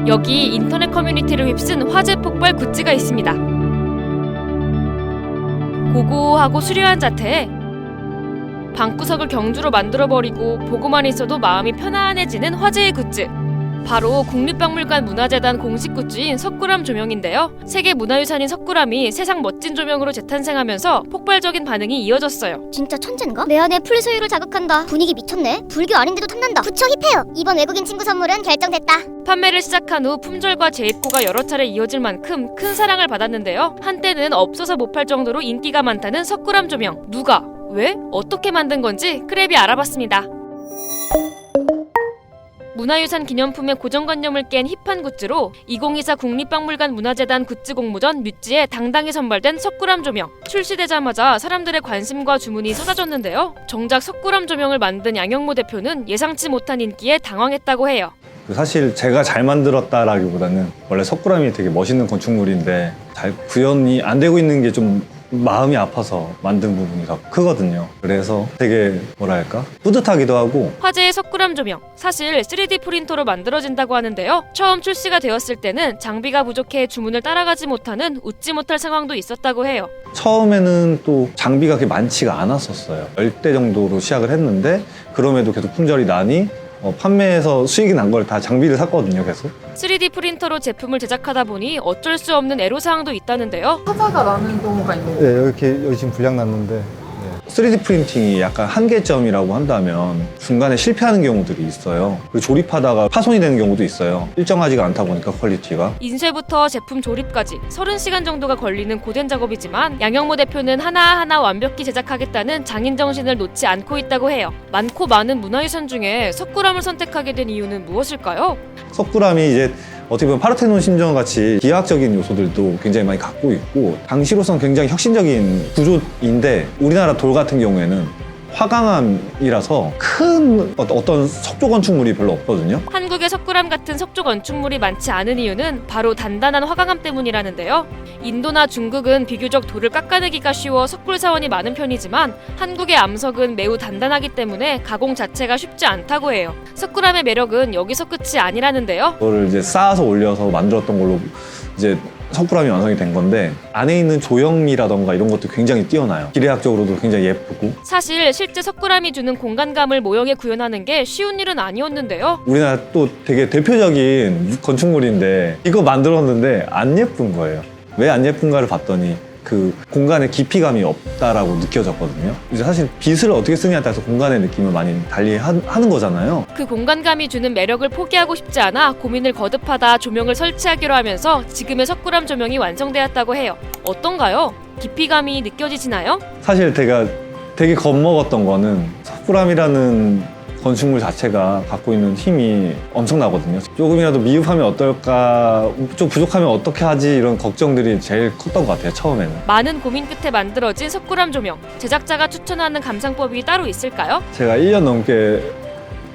여기 인터넷 커뮤니티를 휩쓴 화재 폭발 굿즈가 있습니다. 고고하고 수려한 자태에 방구석을 경주로 만들어버리고 보고만 있어도 마음이 편안해지는 화제의 굿즈. 바로 국립박물관 문화재단 공식 굿즈인 석굴암 조명인데요. 세계문화유산인 석굴암이 세상 멋진 조명으로 재탄생하면서 폭발적인 반응이 이어졌어요. 진짜 천재인가? 내 안에 풀소유를 자극한다. 분위기 미쳤네. 불교 아닌데도 탐난다. 부처 힙해요. 이번 외국인 친구 선물은 결정됐다. 판매를 시작한 후 품절과 재입고가 여러 차례 이어질 만큼 큰 사랑을 받았는데요. 한때는 없어서 못 팔 정도로 인기가 많다는 석굴암 조명. 누가, 왜, 어떻게 만든 건지 크랩이 알아봤습니다. 문화유산 기념품의 고정관념을 깬 힙한 굿즈로 2024 국립박물관 문화재단 굿즈 공모전 뮤지에 당당히 선발된 석굴암 조명. 출시되자마자 사람들의 관심과 주문이 쏟아졌는데요. 정작 석굴암 조명을 만든 양영모 대표는 예상치 못한 인기에 당황했다고 해요. 사실 제가 잘 만들었다라기보다는 원래 석굴암이 되게 멋있는 건축물인데 잘 구현이 안 되고 있는 게 좀 마음이 아파서 만든 부분이 더 크거든요. 그래서 되게 뭐랄까 뿌듯하기도 하고. 화제의 석굴암 조명, 사실 3D 프린터로 만들어진다고 하는데요. 처음 출시가 되었을 때는 장비가 부족해 주문을 따라가지 못하는 웃지 못할 상황도 있었다고 해요. 처음에는 또 장비가 그렇게 많지가 않았었어요. 10대 정도로 시작을 했는데 그럼에도 계속 품절이 나니 판매해서 수익이 난 걸 다 장비를 샀거든요, 계속. 3D 프린터로 제품을 제작하다 보니 어쩔 수 없는 애로사항도 있다는데요. 화자가 나는 경우가 있는 거예요. 네, 여기 지금 불량 났는데 3D 프린팅이 약간 한계점이라고 한다면 중간에 실패하는 경우들이 있어요. 그리고 조립하다가 파손이 되는 경우도 있어요. 일정하지가 않다 보니까 퀄리티가. 인쇄부터 제품 조립까지 30시간 정도가 걸리는 고된 작업이지만 양영모 대표는 하나하나 완벽히 제작하겠다는 장인 정신을 놓지 않고 있다고 해요. 많고 많은 문화유산 중에 석굴암을 선택하게 된 이유는 무엇일까요? 석굴암이 이제 어떻게 보면 파르테논 신전 같이 기하학적인 요소들도 굉장히 많이 갖고 있고 당시로서는 굉장히 혁신적인 구조인데 우리나라 돌 같은 경우에는 화강암이라서 큰 어떤 석조 건축물이 별로 없거든요. 한국의 석굴암 같은 석조 건축물이 많지 않은 이유는 바로 단단한 화강암 때문이라는데요. 인도나 중국은 비교적 돌을 깎아내기가 쉬워 석굴 사원이 많은 편이지만 한국의 암석은 매우 단단하기 때문에 가공 자체가 쉽지 않다고 해요. 석굴암의 매력은 여기서 끝이 아니라는데요. 그거를 이제 쌓아서 올려서 만들었던 걸로 이제 석굴암이 완성이 된 건데 안에 있는 조형미라던가 이런 것도 굉장히 뛰어나요. 기계학적으로도 굉장히 예쁘고. 사실 실제 석굴암이 주는 공간감을 모형에 구현하는 게 쉬운 일은 아니었는데요. 우리나라 또 되게 대표적인 건축물인데 이거 만들었는데 안 예쁜 거예요. 왜 안 예쁜가를 봤더니 그 공간에 깊이감이 없다라고 느껴졌거든요. 이제 사실 빛을 어떻게 쓰냐에 따라서 공간의 느낌을 많이 달리하는 거잖아요. 그 공간감이 주는 매력을 포기하고 싶지 않아 고민을 거듭하다 조명을 설치하기로 하면서 지금의 석굴암 조명이 완성되었다고 해요. 어떤가요? 깊이감이 느껴지시나요? 사실 제가 되게 겁먹었던 거는 석굴암이라는 건축물 자체가 갖고 있는 힘이 엄청나거든요. 조금이라도 미흡하면 어떨까, 좀 부족하면 어떻게 하지 이런 걱정들이 제일 컸던 것 같아요, 처음에는. 많은 고민 끝에 만들어진 석굴암 조명. 제작자가 추천하는 감상법이 따로 있을까요? 제가 1년 넘게,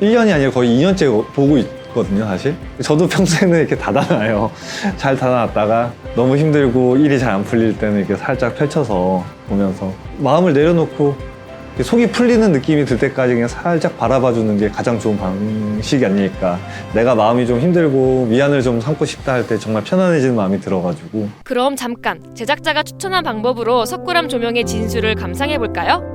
1년이 아니라 거의 2년째 보고 있거든요, 사실. 저도 평소에는 이렇게 닫아놔요. 잘 닫아놨다가 너무 힘들고 일이 잘 안 풀릴 때는 이렇게 살짝 펼쳐서 보면서 마음을 내려놓고 속이 풀리는 느낌이 들 때까지 그냥 살짝 바라봐주는 게 가장 좋은 방식이 아닐까. 내가 마음이 좀 힘들고 위안을 좀 삼고 싶다 할 때 정말 편안해지는 마음이 들어가지고. 그럼 잠깐 제작자가 추천한 방법으로 석굴암 조명의 진수를 감상해볼까요?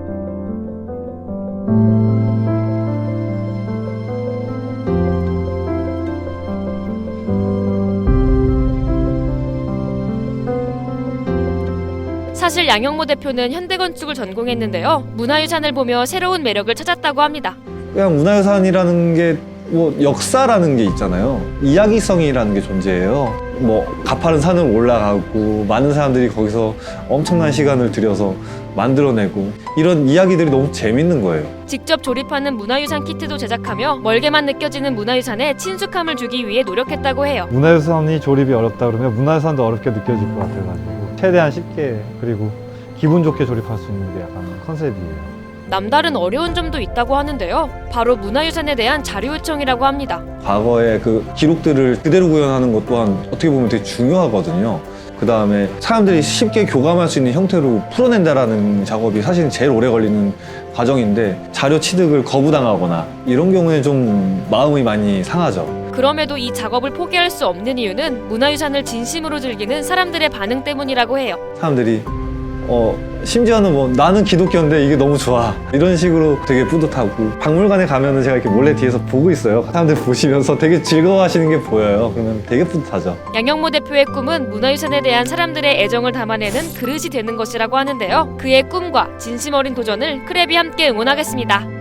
사실 양영모 대표는 현대건축을 전공했는데요. 문화유산을 보며 새로운 매력을 찾았다고 합니다. 그냥 문화유산이라는 게 뭐 역사라는 게 있잖아요. 이야기성이라는 게 존재해요. 뭐 가파른 산을 올라가고 많은 사람들이 거기서 엄청난 시간을 들여서 만들어내고 이런 이야기들이 너무 재밌는 거예요. 직접 조립하는 문화유산 키트도 제작하며 멀게만 느껴지는 문화유산에 친숙함을 주기 위해 노력했다고 해요. 문화유산이 조립이 어렵다 그러면 문화유산도 어렵게 느껴질 것 같아가지고 최대한 쉽게 그리고 기분 좋게 조립할 수 있는 게 약간 컨셉이에요. 남다른 어려운 점도 있다고 하는데요. 바로 문화유산에 대한 자료 요청이라고 합니다. 과거의 그 기록들을 그대로 구현하는 것 또한 어떻게 보면 되게 중요하거든요. 그 다음에 사람들이 쉽게 교감할 수 있는 형태로 풀어낸다라는 작업이 사실은 제일 오래 걸리는 과정인데 자료 취득을 거부당하거나 이런 경우에 좀 마음이 많이 상하죠. 그럼에도 이 작업을 포기할 수 없는 이유는 문화유산을 진심으로 즐기는 사람들의 반응 때문이라고 해요. 사람들이 심지어는 뭐 나는 기독교인데 이게 너무 좋아 이런 식으로 되게 뿌듯하고, 박물관에 가면은 제가 이렇게 몰래 뒤에서 보고 있어요. 사람들 보시면서 되게 즐거워하시는 게 보여요. 그러면 되게 뿌듯하죠. 양영모 대표의 꿈은 문화유산에 대한 사람들의 애정을 담아내는 그릇이 되는 것이라고 하는데요. 그의 꿈과 진심 어린 도전을 크랩이 함께 응원하겠습니다.